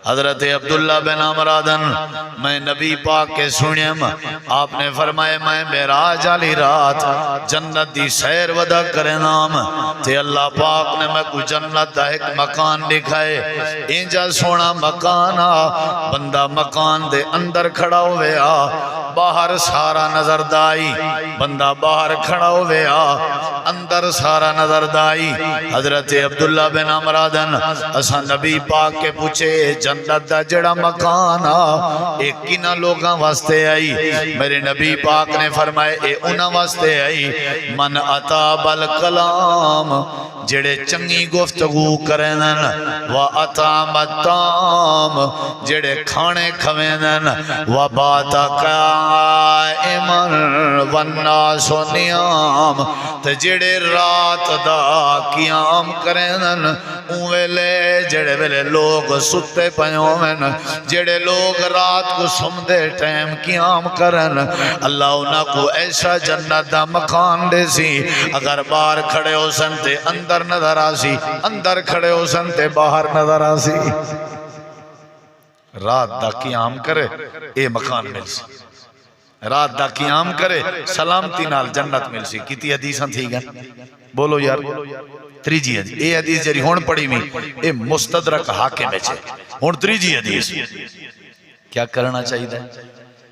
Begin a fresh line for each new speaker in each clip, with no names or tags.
حضرت عبداللہ بن عمرادن میں نبی پاک کے سنیم آپ نے فرمائے میں معراج والی رات جنت دی سیر ودا کرے نام تے اللہ پاک نے میں کو جنت دا ایک مکان دکھائے اینجا سونا مکان بندہ مکان دے اندر کھڑا ہوئے باہر سارا نظر دائی بندہ باہر کھڑا ہوئے اندر سارا نظر دائی حضرت عبداللہ بن عمرادن اسا نبی پاک کے پوچھے جنت دا جڑا مکان ایک کنا لوگاں واسطے آئی میرے نبی پاک نے فرمائے اے انہاں واسطے آئی من عطا بالکلام جڑے چنگی گفتگو کرنن و عطا مطام جڑے کھانے کھوینن و بات قائمن و الناس نیام تے جڑے رات دا قیام کرنن اویلے جڑے ویلے لوگ ستے پیومن جڑے لوگ رات کو سمدے ٹائم قیام کرن اللہ انہاں کو ایسا جنت دا مکان دے سی اگر باہر کھڑے ہو سن تے اندر نظر آسی اندر کھڑے ہو سن تے باہر نظر آسی رات دا قیام کرے اے مکان مل سی رات دا قیام کرے سلامتی نال جنت مل سی کتی حدیثاں تھی گا بولو یار تریجی حدیث اے حدیث جری ہون پڑی میں اے مستدرک حاکم ہے چھے ہون تریجی حدیث کیا کرنا چاہیے دا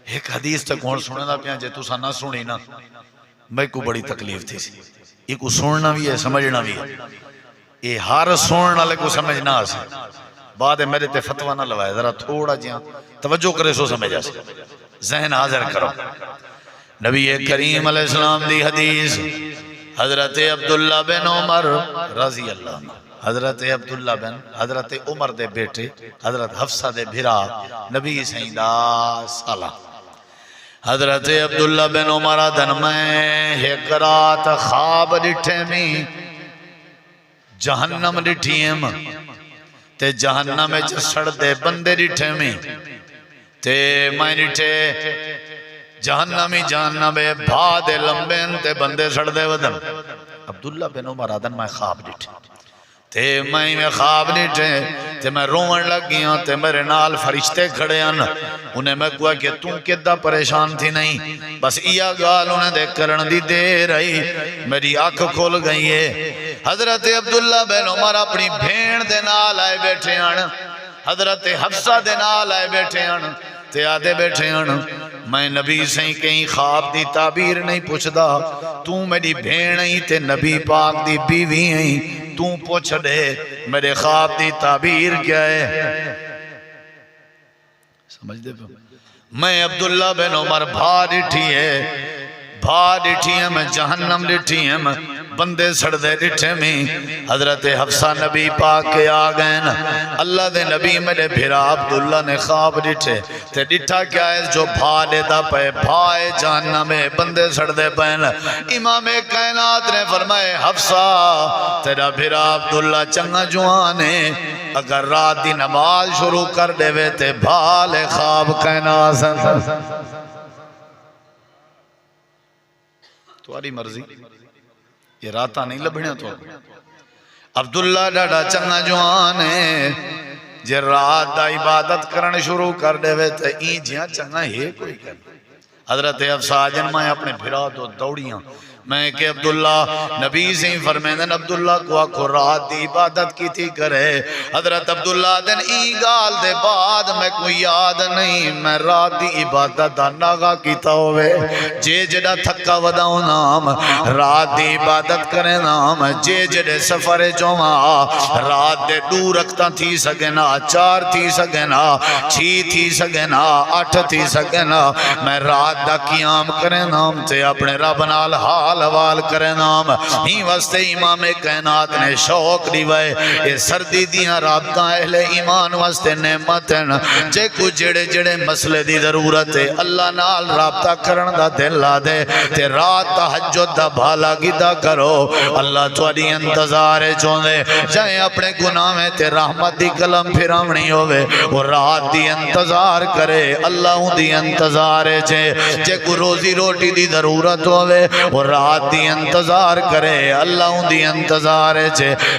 ایک حدیث تک ہون سنے دا پیاں جے تو سا نہ سنی نا میں کو بڑی تکلیف تھی سی ایک کو سننا بھی ہے سمجھنا بھی ہے اے ہر سننا لے کو سمجھ نہ آسے بعد میرے تے فتوہ نہ لوائے ذرا تھوڑا جیاں توجہ کرے سو سمجھ آسے ذہن حاضر کرو نبی کریم علیہ السلام دی حدیث حضرت عبداللہ بن عمر رضی اللہ عنہ حضرت عبداللہ بن حضرت عمر دے بیٹے حضرت حفصہ دے بھرا نبی سیدہ صالح حضرت عبداللہ بن عمر دن میں ایک رات خواب ڈٹھے میں جہنم ڈٹھیم تے جہنم میں سڑ دے بندے ڈٹھے میں تے میں ڈٹھے جہنمی جہنم بھا دے لمبین تے بندے سڑ دے ودن عبداللہ بن عمر دن میں خواب ڈٹھے تے میں خواب ڈٹھے تے میں رومن لگ گیا تے میرے نال فرشتے کھڑے ہیں انہیں میں کہا کہ تم کدہ پریشان تھی نہیں بس یہ گال انہیں دیکھ کرن دی دے رہی میری آنکھ کھول گئی ہے حضرت عبداللہ بن عمر اپنی بھین دے نال آئے بیٹھے ہیں حضرت حفصہ دے نال آئے بیٹھے ہیں تے آدھے بیٹھے ہیں میں نبی سے کہیں خواب دی تعبیر نہیں پوچھدا تو میری بھین ہی تے نبی پاک دی بیوی ہی تو پوچھ دے میرے خواب دی تعبیر کیا ہے سمجھ دے میں عبداللہ بن عمر بھا ڈٹھی ہے میں جہنم ڈٹھی ہے میں بندے سڑ دے ڈٹھے میں حضرت حفصہ نبی پاک کے آگئن اللہ دے نبی میرے بھیرا عبداللہ نے خواب ڈٹھے تے ڈٹھا کیا ہے جو بھا لیتا پہ بھائے جہنم میں بندے سڑ دے پہن امام کائنات نے فرمائے حفصہ تیرا بھیرا عبداللہ چنگا جوانے اگر رات دی نماز شروع کر دے وے تے بھالے خواب کائنات تمہاری مرضی یہ راتاں نہیں لبھنے تو عبداللہ ڈاڑا چنگا جوان ہے جے رات دا عبادت کرنے شروع کر دے وے تے این جیاں چنگا ہے کوئی کہنا حضرت حفصہ جن میں اپنے بھرا تو دوڑیاں میں کہ عبداللہ نبی سے فرمیدن عبداللہ کو آکھو رات دی عبادت کی تھی کرے حضرت عبداللہ دن ای گال دے بعد میں کوئی یاد نہیں میں رات دی عبادت دا ناغا کیتا ہوئے جے جڑا تھکا وداؤں نام رات دی عبادت کرے نام جے جڑے سفر جوما رات دے 2 رکھتا تھی سگنا 4 تھی سگنا 6 تھی سگنا 8 تھی سگنا میں رات دا قیام کرے نام تے اپنے رب نال حال حوال کرے نام ہی واسطے امام کائنات نے شوق دیوائے یہ سردی دیاں رابطہ اہل ایمان واسطے نعمت ہیں جے کو جڑے جڑے مسئلے دی ضرورت ہے اللہ نال رابطہ کرن دا دل لا دے تے رات تہجد دا بھالا گدا کرو اللہ تواڈی انتظار چوندے جائیں اپنے گناہ میں تے رحمت دی کلم پھراونی ہوے وہ رات دی انتظار کرے اللہ دی انتظار جے کو روزی روٹی دی ضرورت ہوے وہ رات دی انتظار کرے اللہ دی انتظار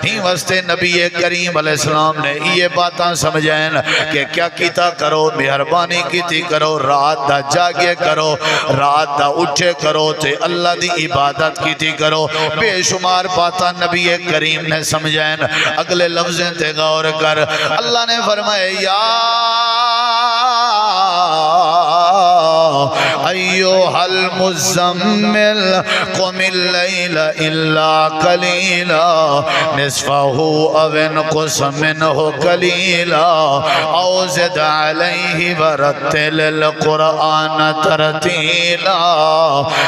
ہی واسطے نبی کریم علیہ السلام نے یہ باتاں سمجھائیں کہ کیا کیتا کرو مہربانی کیتی کرو رات دا جاگے کرو رات دا اٹھے کرو تے اللہ دی عبادت کیتی کرو بے شمار باتاں نبی کریم نے سمجھائیں اگلے لفظیں تے غور کر اللہ نے فرمائے یا ایوہ المزمل قم اللیل الا قلیلا نصفہ او انقص منہ قلیلا او زد علیہ ورتل القرآن ترتیلا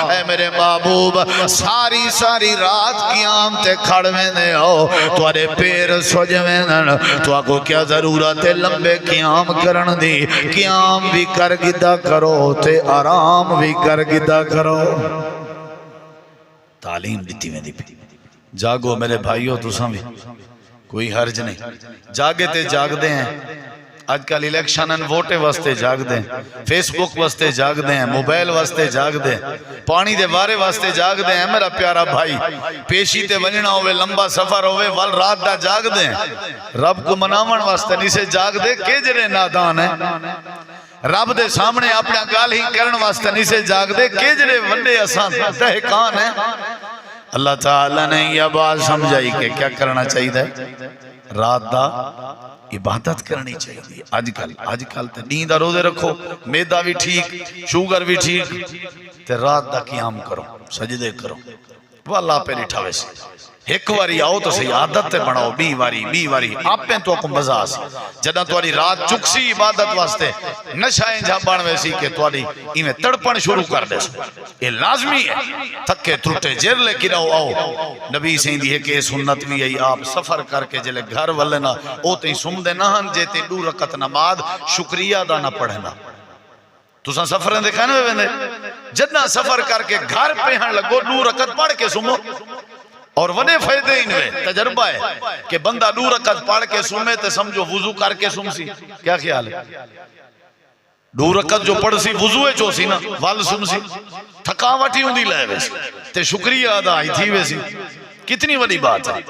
اے میرے محبوب ساری رات قیام تے کھڑویں دے ہو توارے پیر سوجویں دن تو آکو کیا ضرورت ہے لمبے قیام کرن دی قیام بھی کر گدہ کرو تے آرام بھی کر گدہ کرو تعلیم دیتی میں دی جاگو میرے بھائیو تو سمجھ کوئی حرج نہیں جاگے تے جاگ دے ہیں آج کل الیکشنن ووٹے واسطے جاگ دیں فیس بک واسطے جاگ دیں موبائل واسطے جاگ دیں پانی دے بارے واسطے جاگ دیں میرا پیارا بھائی پیشی تے ونجنا ہوئے لمبا سفر ہوئے وال رات دا جاگ دیں رب کو مناون واسطے نہیں سے جاگ دے کہ جرے نادان ہیں رب دے سامنے اپنا گال ہی کرن واسطے نہیں سے جاگ دے کہ جرے ونڈے آسان دہکان ہیں اللہ تعالیٰ نے یہ بات سمجھائی کہ کیا کرنا چاہیے رات دا عبادت کرنی چاہیے آج کل تے نیند روزے رکھو میدا بھی ٹھیک شوگر بھی ٹھیک تے رات دا قیام کرو سجدے کرو وہ اللہ پہ لٹھا ویسے ایک واری آؤ تو صحیح عادت تے بڑھاؤ بی واری آپ پہ تو اکم مزہ آسی جدہ تواری رات چکسی عبادت واسطے نشائیں جہاں بان ویسی کہ تواری ایمیں تڑپن شروع کر دے سو یہ لازمی ہے تھکے ترٹے جیر لے کی رہو آؤ نبی سین دی ہے کہ سنت بھی ہے آپ سفر کر کے جلے گھر والنا او تے سم دے نہن جیتے دو رکت نماز شکریہ دا نہ پڑھنا تو ساں سفریں دیکھا نا بے جدنا سفر کر کے گھر پہ ہن لگو دو رکت پڑھ کے سمو اور ونے فائدے انوے تجربہ ہے کہ بندہ دو رکعت پڑھ کے سمے تے سمجھو وضو کر کے سم سی کیا خیال ہے دو رکعت جو پڑھ سی وضوے چو سی نا وال سم سی تھکاوٹی ہوں دی لائے ویسی تے شکریہ ادا ہی تھی ویسی کتنی بڑی بات ہے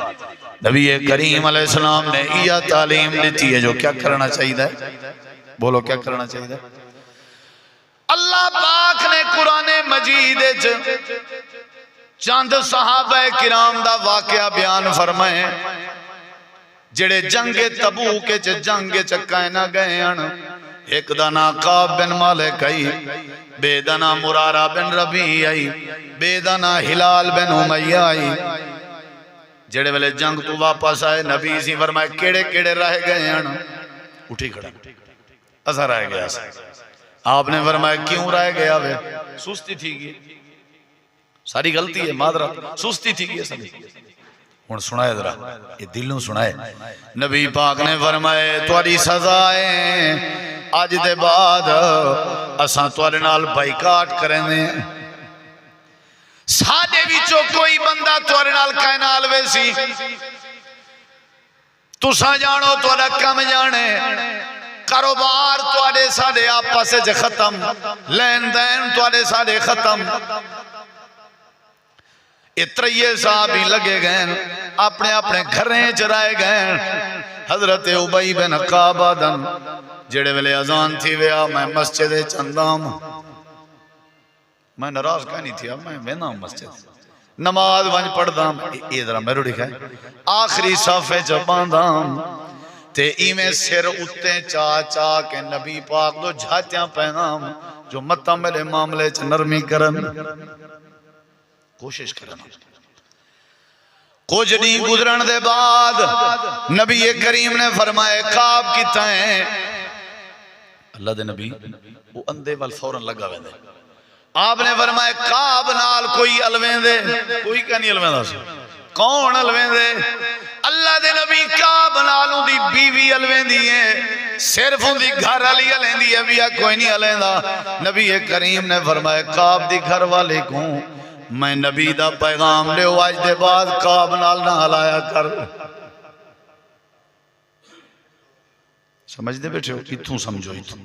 نبی کریم علیہ السلام نے یہ تعلیم دیتی ہے جو کیا کرنا چاہیے بولو کیا کرنا چاہیے اللہ پاک نے قرآن مجید چاند صحابہ کرام دا واقعہ بیان فرمائے جڑے جنگ تبوک کے جنگ چکائے نہ گئے ایک دانا قاب بن مالک آئی بے دانا مرارہ بن ربیع آئی بے دانا ہلال بن امیہ آئی جڑے والے جنگ تو واپس آئے نبی سی فرمائے کیڑے کیڑے رہ گئے اٹھی کھڑا ایسا رہ گیا آپ نے فرمایا کیوں رہ گیا وے سستی تھی گئی ساری غلطی ہے معذرت سستی تھی گئی سبھی ہن سنائے ذرا یہ دلوں سنائے نبی پاک نے فرمائے تواڈی سزائیں اج دے بعد اساں تواڈے نال بائیکاٹ کریں دے ساڈے وچوں کوئی بندہ تواڈے نال کہے نال ویسی تساں جانو تواڈا کم جانے کاروبار تواڈے ساڈے آپس وچ ختم لین دین تواڈے ساڈے ختم اتریے صاحب ہی لگے گئے اپنے اپنے گھریں چرائے گئے حضرت ابی بن کعب دن جڑے ویلے اذان تھی ویا میں مسجد چندام میں ناراض کا نہیں تھی میں وینا مسجد نماز ونج پڑھدا اے ذرا میرے لکھا آخری صفحے چ باندام تے ایویں سر اتے چا چا کے نبی پاک دو جھاتیاں پہنام جو متا میرے معاملے چ نرمی کرن کوشش کرنا کچھ نہیں گزرن دے بعد نبی کریم نے فرمائے کعب کیتا ہے اللہ دے نبی وہ اندے وال فوراں لگا ویندے آپ نے فرمائے کعب نال کوئی الویں دے کوئی کا نہیں الویں دا کون الویں دے اللہ دے نبی کعب نالوں دی بیوی الویں دی ہے صرف ان دی گھر والی الویں دی ہے بھی کوئی نہیں الویں دا نبی کریم نے فرمائے کعب دی گھر والے کو میں نبی دا پیغام لے آج دے بعد کعب نال نہ ہلایا کر سمجھ دے بیٹھے ہو اتھوں سمجھو اتھوں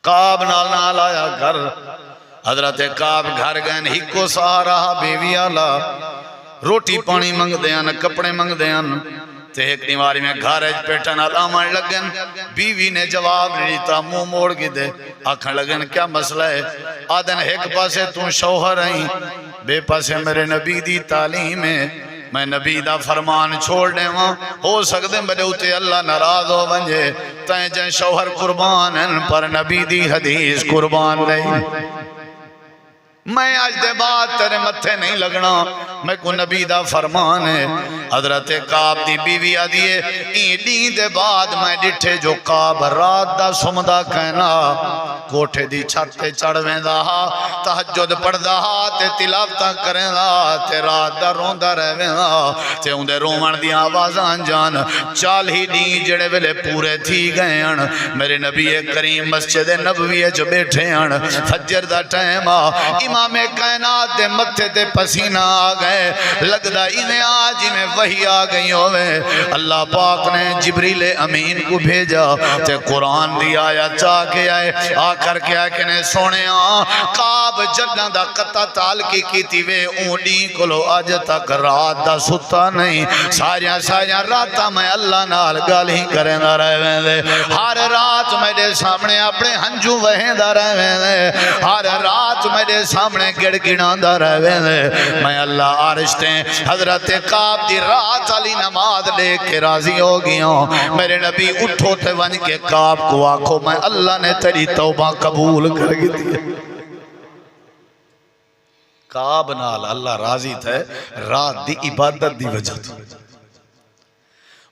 کعب نال نہ ہلایا کر حضرت کعب گھر گئن ہی کو سہارا بیوی آلا روٹی پانی منگ دیاں کپڑے منگ دیاں تے ایک دیواری میں گھارج پیٹن علامن لگن بیوی نے جواب نہیں دیتا منہ موڑ کی دے آکھن لگن کیا مسئلہ ہے آدن ایک پاسے تم شوہر ہیں بے پاسے میرے نبی دی تعلیم ہے میں نبی دا فرمان چھوڑ دے وہاں ہو سکتے میرے اتے اللہ ناراض ہو ونجے تائیں جائیں شوہر قربان ہیں پر نبی دی حدیث قربان نہیں میں آج دے بعد تیرے متھے نہیں لگنا میں کو نبی دا فرمان ہے حضرت قاب دی بیوی آدھیے این دین دے بعد میں ڈٹھے جو قاب رات دا سمدہ کہنا کوٹھے دی چھتے چڑھویں دا تحجد پڑھ دا تے تلاوتہ کریں دا تے رات دا روندہ رہویں دا تے اندے رومن دی آوازان جان 40 دین جڑے ویلے پورے تھی گئے ہیں میرے نبی کریم مسجد نبوی جو بیٹھے ہیں فجر دا ٹائم امام کائنات دے متھے دے پسینہ آ گئے لگدا انہیں آج میں وحی آ گئی ہوئے اللہ پاک نے جبریل امین کو بھیجا تے قرآن دی آیا چاہ کے آئے آ کر کے آئے کہنے سونے قاب جنہ دا قطع تعلقی کی تھی وے اونڈی کلو آج تک رات دا ستا نہیں ساریاں راتا میں اللہ نال گالی کریں دا رہے دے ہر رات میرے سامنے اپنے ہنجو وہیں دا رہے دے ہر رات میرے سامنے گڑ گڑا دا رہے دے میں اللہ عرشتے حضرت قاب دی رات علی نماز لے کے راضی ہو گیا میرے نبی اٹھو تے ون کے قاب کو آکھو میں اللہ نے تیری توبہ قبول کر گی دی قاب نال اللہ راضی تھے رات دی عبادت دی وجہ تھی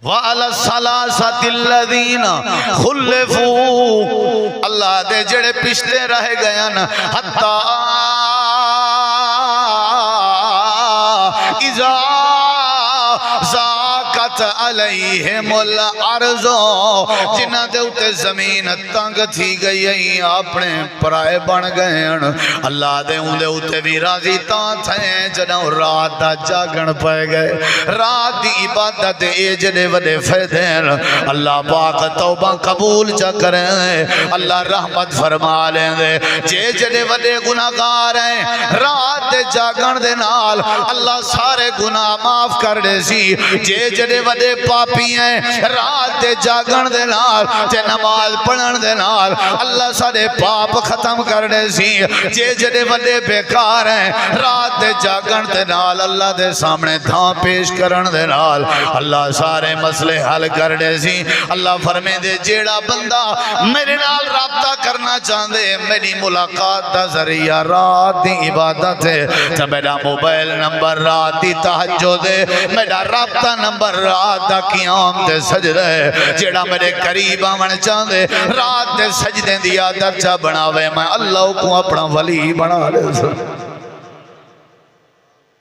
وَعَلَى الثَّلَاثَةِ الَّذِينَ خُلِّفُوا اللہ دے جڑے پشتے رہ گیا نا حَتَّى اِذَا ضَاقَتْ عَلَيْهِمُ الْأَرْضُ جنہ دے اتے زمین تنگ تھی گئی ہیں اپنے پرائے بن گئے ہیں اللہ دے اتے بھی راضی تاں تھے جنہ رات دا جاگن پائے گئے رات دی عبادت اے جنے ودے فیدین اللہ پاک توبہ قبول چا کریں اللہ رحمت فرما لیں دے جنے ودے گناہگار ہیں رات دے جاگن دے نال اللہ سارے گناہ معاف کر دے سی جنے ودے پاپی ہیں رات دے جاگن دے نال تے نماز پڑھن دے نال اللہ سارے پاپ ختم کر دے سی جنے ودے بیکار ہیں رات دے جاگن دے نال اللہ دے سامنے دھاں پیش کرن دے نال اللہ سارے مسئلے حل کر دے سی اللہ فرمے دے جیڑا بندہ میرے نال رابطہ کرنا چاہندے میری ملاقات دا ذریعہ رات دی عبادت ہے تو میرا موبائل نمبر رات دی تحجد ہے میرا رابطہ نمبر رات دا قیام دے سجدہ ہے جیڑا میرے قریب آمن چاہندے رات دے سجدے دی عادت چا بناوے میں اللہ کو اپنا ولی بنا لے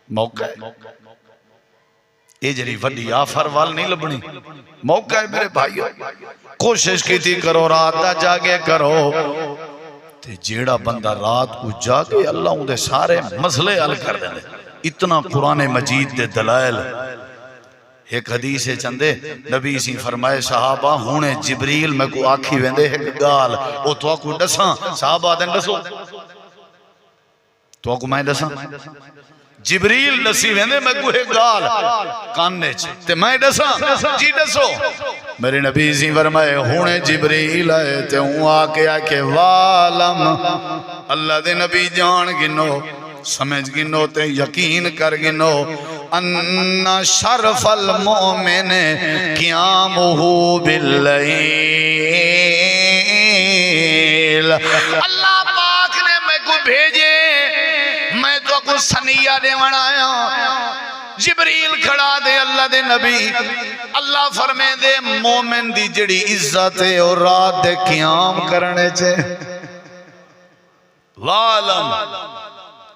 موقع ہے یہ جری وڈی آفر وال نہیں لبنی موقع ہے میرے بھائیو کوشش کی تھی کرو رات دا جاگے کرو تے جیڑا بندہ رات کو جاگے اللہ ان دے سارے مسئلے حل کر دیں اتنا قرآن مجید دے دلائل ایک حدیث ہے چندے نبی سی فرمائے صحابہ ہونے جبریل میں کو آکھی ویندے ایک گال او تو آکو ڈساں صحابہ دن ڈسو تو آکو میں ڈساں جبریل نسی ویندے میں کو ایک گال کاننے تے میں ڈساں جی ڈسو میرے نبی سی فرمائے ہونے جبریل آئے تے ہوں آکے آکے والم اللہ دے نبی جان گنو سمجھ گنو تے یقین کر گنو ان شرف المؤمن قیامہ باللیل اللہ پاک نے میں کو بھیجے میں تو کو سنیہ دے منایا جبریل کھڑا دے اللہ دے نبی اللہ فرمے دے مومن دی جڑی عزت ہے اور رات دے قیام کرنے چے والم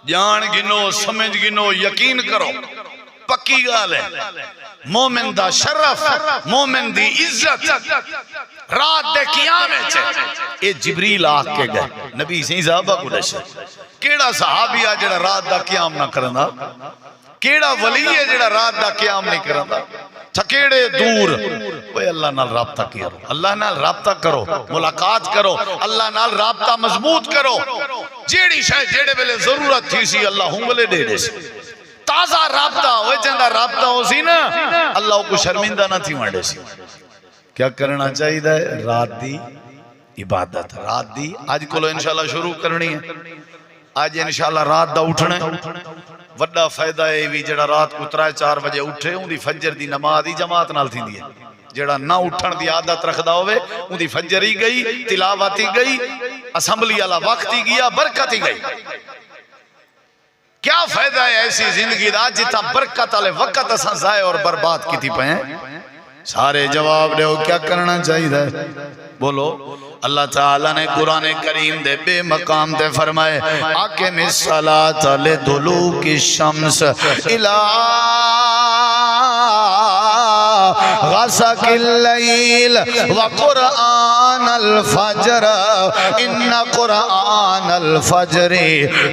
جان گنو سمجھ گنو یقین کرو پکی گال ہے مومن دا شرف مومن دی عزت رات دے قیامے چھے اے جبریل آکھ کے گئے نبی سی صحابہ کو دشے کیڑا صحابی آ جڑا رات دا قیام نہ کرنا کیڑا ولی ہے جڑا رات دا قیام نہیں کرنا تھکیڑے دور وہ اللہ نال رابطہ کیا اللہ نال رابطہ کرو ملاقات کرو اللہ نال رابطہ مضبوط کرو جیڑی شاید جیڑے بلے ضرورت تھی سی اللہ ہوں بلے دے دے سی تازہ رابطہ ہوئے چندہ رابطہ ہو سی نا اللہ کو شرمندہ نہ تھی وانڈے سی کیا کرنا چاہیے ہے رات دی عبادت رات دی آج کلو انشاءاللہ شروع کرنی ہے آج انشاءاللہ رات دا اٹھنے وڈا فائدہ ہے بھی جڑا رات کو 3-4 بجے اٹھے ان دی فجر دی نماز دی جماعت نال تھی دی ہے جڑا نہ اٹھن دی عادت رکھدا ہوئے ان دی فجر ہی گئی تلاوت ہی گئی اسمبلی والا وقت ہی گیا برکت ہی گئی کیا فائدہ ہے ایسی زندگی دا جتا برکت والے وقت اساں ضائع اور برباد کیتی پئے سارے جواب دے کیا کرنا چاہیے بولو اللہ تعالیٰ نے قرآن کریم دے بے مقام دے فرمائے اقم الصلاۃ لدلوک الشمس الی غسق اللیل وقرآن الفجر ان قرآن الفجر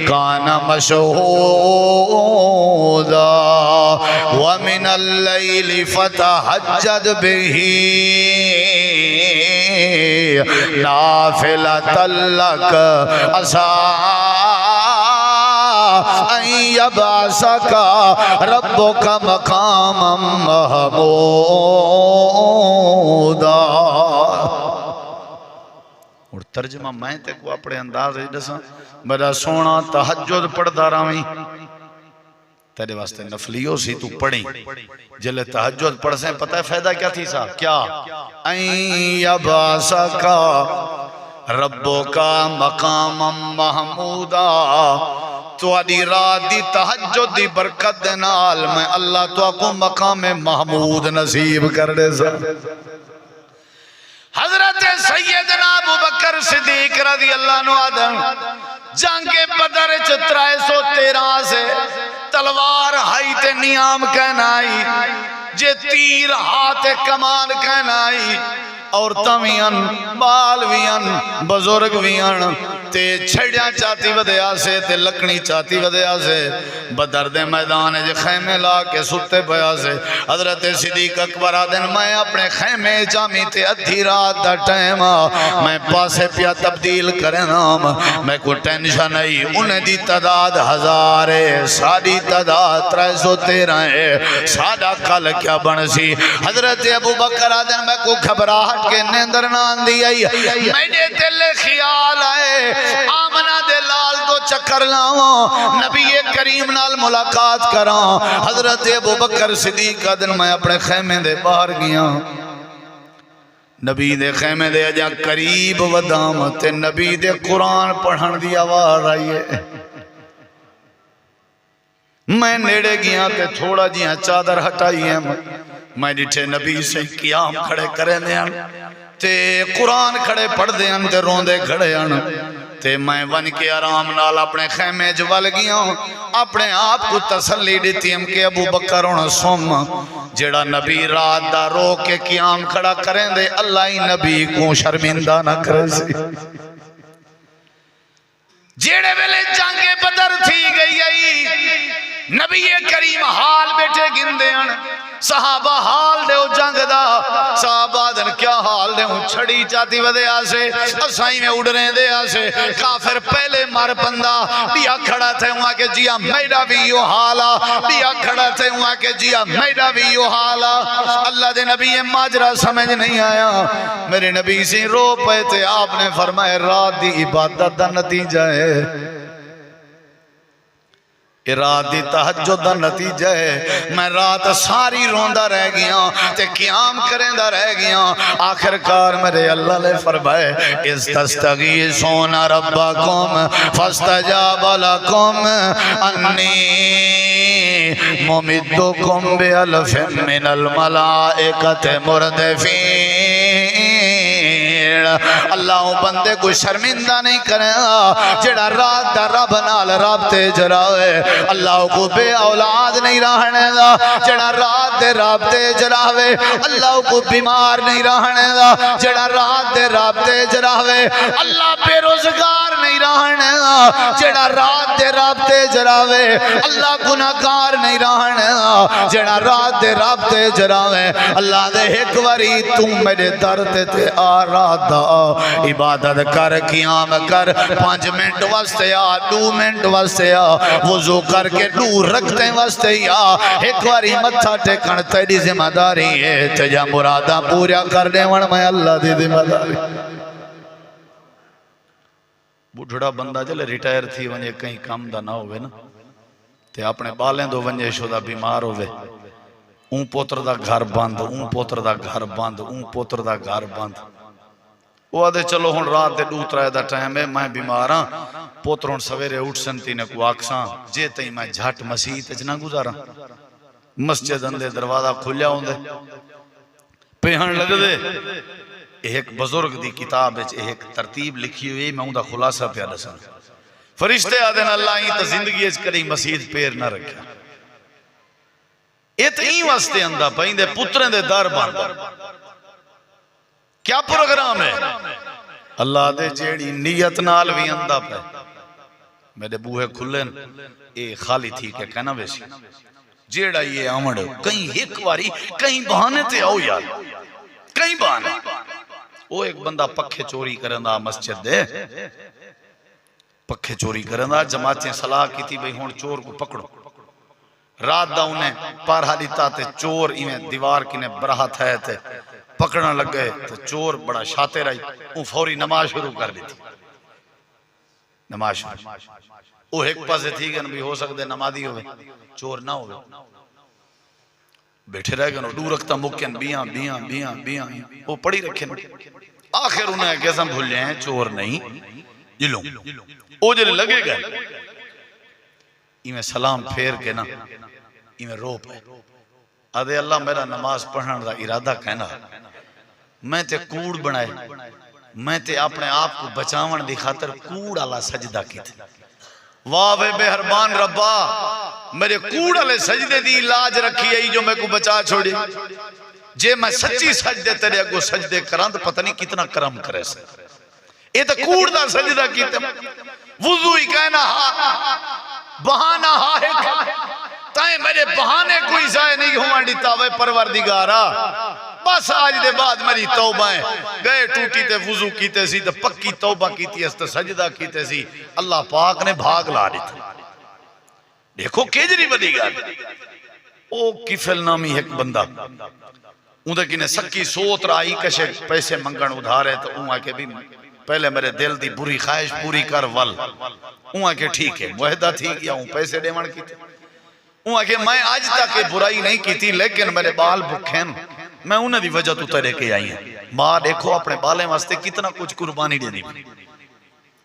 کان مشہودا ومن اللیل فتہجد بہ نافلۃ لک عسیٰ ان یبعثک ربک مقاما محمودا اور ترجمہ میں تے کو اپنے انداز دساں بڑا سونا تہجد پڑھدا رہویں تیرے واسطے نفلیوں سی تو پڑھی جلے تہجد پڑھ سے پتہ ہے فائدہ کیا تھی صاحب کیا این یبعثکا ربکا مقام محمودا تو آدھی رات دی تہجد دی برکت دے نال میں اللہ تو کو مقام محمود نصیب کر دے سا حضرت سیدنا ابو بکر صدیق رضی اللہ عنہ آدم جنگ بدر 313 سے تلوار ہائی تے نیام کہنا آئی جے تیر ہاتھ کمان کہنا آئی عورتاں ویاں بال ویاں بزرگ ویاں تے چھڑیاں چاہتی ودیا سے تے لکڑی چاہتی ودیا سے بدر دے میدان جے خیمے لا کے ستے پیا سے حضرت صدیق اکبر آدن میں اپنے خیمے جامی تے ادھی رات دا ٹائم میں پاسے پیا تبدیل کرنا میں کو ٹینشن نہیں انہیں دی تعداد 1000 ہے ساری تعداد 313 ہے سادہ کل کیا بن سی حضرت ابو بکر آدن میں کو گھبراہٹ کے نیندر نہ آندی آئی میں نے دل خیال آئے آمنہ دے لال تو چکر لاؤں نبی کریم نال ملاقات کراں حضرت ابو بکر صدیق کا دن میں اپنے خیمے دے باہر گیا نبی دے خیمے دے اجا قریب ودام تے نبی دے قرآن پڑھن دی آواز آئی ہے میں نیڑے گیا تے تھوڑا جیاں چادر ہٹائی ہے میں ڈٹھے نبی سے قیام کھڑے کرے دیں تے قرآن کھڑے پڑھ دیں تے روندے کھڑے تے میں ون کے آرام نال اپنے خیمے جوال گیا اپنے آپ کو تسلی دیتی ہم کہ ابو بکر ہونا سوم جیڑا نبی رات دا رو کے قیام کھڑا کریں دے اللہ ہی نبی کو شرمندہ نہ کرے سی جیڑے ویلے جنگ بدر تھی گئی نبی کریم حال بیٹھے گندے صحابہ حال دے جنگ دا صحابہ دن کیا حال دے چھڑی چاہتی ودے آسے اسائی میں اڑ رہے دے آسے کافر پہلے مار پندہ بیا کھڑا تھے وہاں کے جیا میڈا بھی یو حالا بیا کھڑا تھے وہاں کے جیا میڈا بھی یو حالا اللہ دے نبی ماجرہ سمجھ نہیں آیا میرے نبی سے رو پہ تھے آپ نے فرمائے رات دی عبادت دا نتیجہ ہے رات دی تہجد دا نتیجہ ہے میں رات ساری روندہ رہ گیا تے قیام کرندہ رہ گیا آخر کار میرے اللہ لے فرمائے استستغیثون ربکم فاستجاب لکم انی ممدکم بألف من الملائکۃ مردفین اللہ بندے کو شرمندہ نہیں کرے جڑا رات دا رب نال رابطے جراوے اللہ کو بے اولاد نہیں رہنے دا جڑا رات دے رابطے جراوے اللہ کو بیمار نہیں رہنے دا جڑا رات دے رابطے جراوے اللہ بے روزگار نہیں رہنا جڑا رات دے رابطے جراوے اللہ گناہگار نہیں رہنا جڑا رات دے رابطے جراوے اللہ دے ایک واری تو میرے در تے آ رات دا عبادت کر قیام کر 5 منٹ واسطے آ 2 منٹ واسطے آ وضو کر کے دور رکھتے واسطے آ ایک واری متھا ٹیکن تیری ذمہ داری ہے تجا مراداں پورا کرنے ون میں اللہ دی ذمہ داری بڑھڑا بندہ جلے ریٹائر تھی ونجے کہیں کام دا نہ ہوئے نا تے اپنے بالیں دو ونجے شدہ بیمار ہوئے اون پوتر دا گھر بند اون پوتر دا گھر بند اون پوتر دا گھر بند وہ آدھے چلو ہن رات دے 2-3 دا ٹائم ہے میں بیمار ہاں پوتروں سویرے اٹھ سنتی نے کو آکساں جے تئی میں جھٹ مسیح تے نہ گزارا مسجد اندے دروازہ کھلیا ہوندے پہن لگ دے ایک بزرگ دی کتاب ایک ترتیب لکھی ہوئی میں اون دا خلاصہ پہ دساں فرشتے آدھے اللہ ہی تو زندگی اچ کری مسجد پیر نہ رکھیا یہ تو ہی واسطے اندہ پہندے پتریں دے دار باندھا کیا پروگرام ہے اللہ دے جیڑی نیت نال بھی اندہ پہ میرے بوہے کھلیں اے خالی تھی کہ کہنا ویسی جیڑا یہ آمڑ کہیں ایک واری کہیں بہانے تے آؤ یار کہیں بہانے وہ ایک بندہ پکھے چوری کرندہ مسجد دے پکھے چوری کرندہ جماعتیں صلاح کی تھی بھئی ہون چور کو پکڑو رات دا انہیں پارہا لیتا تے چور انہیں دیوار کینے براہت ہے تے پکڑنا لگ گئے تو چور بڑا شاتے رہی وہ فوری نماز شروع کر لی تھی نماز شروع وہ ایک پاسے تھی کہ نبی ہو سکتے نمازی ہوئے چور نہ ہوئے بیٹھے رہ گئے دور رکھتا مکین بیاں بیاں بیاں بیاں وہ پڑی رکھے آخر انہیں کیسا بھول جائیں چور نہیں جلوں وہ جلے لگے گئے میں سلام پھیر کے نا میں رو پہ آدھے اللہ میرا نماز پڑھنا دا ارادہ کہنا میں تے کوڑ بنائے میں تے اپنے آپ کو بچاون دی خاطر کوڑ اللہ سجدہ کی تھے واہ بے بہربان ربا میرے کوڑ اللہ سجدے دی علاج رکھی ہے جو میں کو بچا چھوڑی جے میں سچی سجدے تیرے اگو سجدے کران تو پتہ نہیں کتنا کرم کرے سے یہ تو کوڑ دا سجدہ کی تھے وضو ہی کہنا بہانہ ہے تائیں میرے بہانے کوئی ضائع نہیں ہوا دیتا وے پروردگارا بس آج دے بعد میری توبہ ہے گئے ٹوٹی تے وضو کیتے سی تے پکی توبہ کیتی اس تے سجدہ کیتے سی اللہ پاک نے بھاگ لا دیتا دیکھو کیجری بدی گا او کفل نامی ایک بندہ اندھے کینے سکی سوت رائی کشے پیسے منگن ادھارے تو اون آکے بھی پہلے میرے دل دی بری خواہش پوری کر ول اون آکے ٹھیک ہے معاہدہ ٹھیک یا اون پیسے دیوان کیتے اون آکے میں آج تک برائی نہیں کی تھی لیکن میرے بال بکھیں میں انہیں دی وجہ تو تیرے کے آئی ہیں ماں دیکھو اپنے بالے واسطے کتنا کچھ قربانی دے دی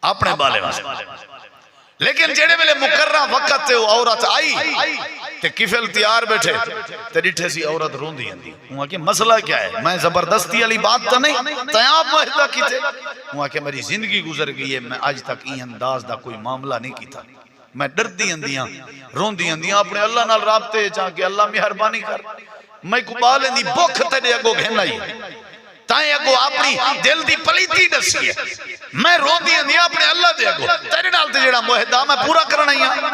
اپنے بالے واسطے لیکن جڑے ملے مقررہ وقت تے عورت آئی تے کفل تیار بیٹھے تے ڈٹھے سی عورت رون دی اندی وہاں کہ مسئلہ کیا ہے میں زبردستی علی بات تو نہیں تیاب معاہدہ کی تھے وہاں کہ میری زندگی گزر گئی ہے میں آج تک این انداز دا کوئی معاملہ نہیں کیتا میں ڈر دی اندیاں رون دی اندیاں اپنے اللہ نال رابطے چاہ کہ اللہ مہربانی کر میں کو بالیں دی بکھ تیرے اگو گھن آئی تائیں اگو اپنی دل دی پلیتی دسی ہے میں رو دی اندیاں اپنے اللہ دے اگو تیرے نال تے جڑا معاہدہ میں پورا کرنا ہی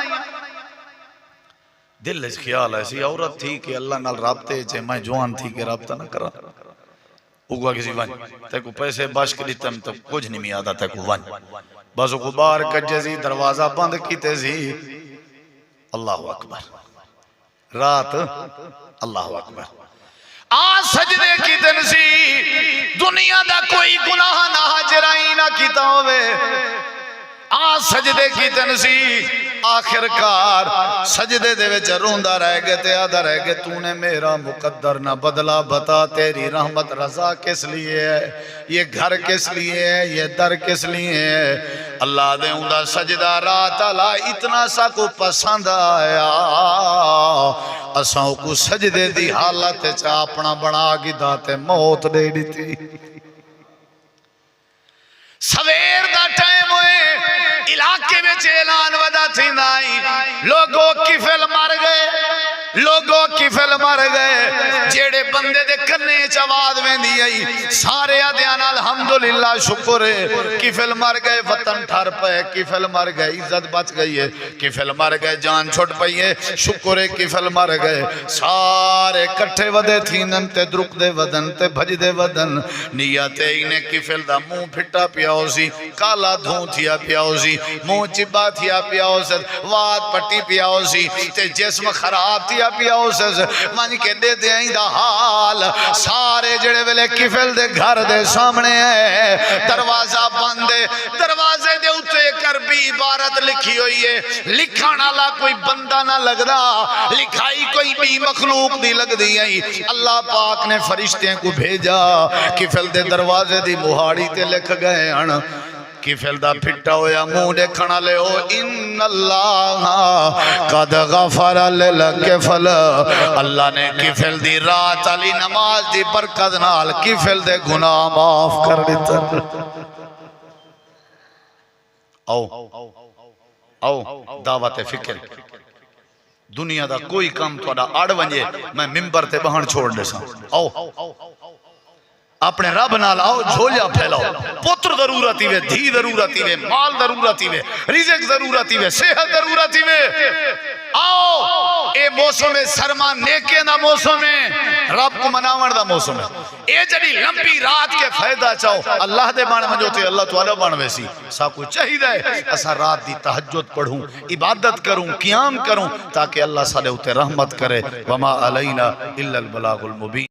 دل اس خیال ایسی عورت تھی کہ اللہ نال رابطے چے میں جوان تھی کہ رابطہ نہ کرا اگوا کسی ون تے کو پیسے باش کری تم تو کچھ نہیں میادا تے کو ون بس کو بار کجے سی دروازہ بند کیتے سی اللہ اکبر رات اللہ اکبر آج سجدے کی دن سی دنیا دا کوئی گناہ نہ حجرائی نہ کیتا ہوئے آج سجدے کی دن سی آخر کار سجدے دے وچ روندہ رہ گئے تے آدھا رہ گئے تو نے میرا مقدر نہ بدلا بتا تیری رحمت رضا کس لیے ہے یہ گھر کس لیے ہے یہ در کس لیے ہے اللہ دے اندہ سجدہ رات اللہ اتنا سا کو پسند آیا اساں کو سجدے دی حالت چا اپنا بنا گی داتے موت دے دی تھی سویر دا ٹائم ہوئے علاقے میں اعلان ودا تھی نائی لوگوں کفل مر گئے جیڑے بندے دے کنے چواز ویندی آئی سارے آدھیان الحمدللہ شکر ہے کفل مر گئے وطن ٹھر پے کفل مر گئے عزت بچ گئی ہے کفل مر گئے جان چھوٹ پئی ہے شکر ہے کفل مر گئے سارے کٹھے ودے تھینن تے درک دے ودن تے بھج دے ودن نیتے انہیں کفل دا منہ پھٹا پیاؤ سی کالا دھون تھیا پیاؤ سی منہ چبا تھیا پیاؤ سی واد پٹی پیاؤ سی تے جسم خراب تھیا پیاؤ سی من کے دے دے آئیں دا حال سارے جڑے ویلے کفل دے گھر دے سامنے ہے دروازہ بندے دروازے دے اتے کربی عبارت لکھی ہوئی ہے لکھانا لا کوئی بندہ نہ لگ دا لکھائی کوئی بھی مخلوق دی لگ دی ہے اللہ پاک نے فرشتے کو بھیجا کفل دے دروازے دی مہاڑی تے لکھ گئے ہیں کفل دا پھٹا ہویا منہ دیکھنا لے ہو ان اللہ قد غفر للکفل اللہ نے کفل دی رات علی نماز دی برکت نال کفل دے گناہ معاف کر دیتا او دعوت فکر دنیا دا کوئی کام تو اڑ ونجے میں ممبر تے بہن چھوڑ دے سا او اپنے رب نال آؤ جھولیا پھیلاؤ پتر ضرورتی وے دھی ضرورتی وے مال ضرورتی وے رزق ضرورتی وے صحت ضرورتی وے آؤ اے موسم سرما نیکے دا موسم ہے رب کو مناون دا موسم ہے اے جڑی لمبی رات کے فائدہ چاہو اللہ دے بان میں جو تے اللہ تعالیٰ بان ویسی سا کوئی چاہیدہ ہے اسا رات دی تہجد پڑھوں عبادت کروں قیام کروں تاکہ اللہ صلی اللہ علیہ رحمت کرے وما علینا الا البلاغ المبین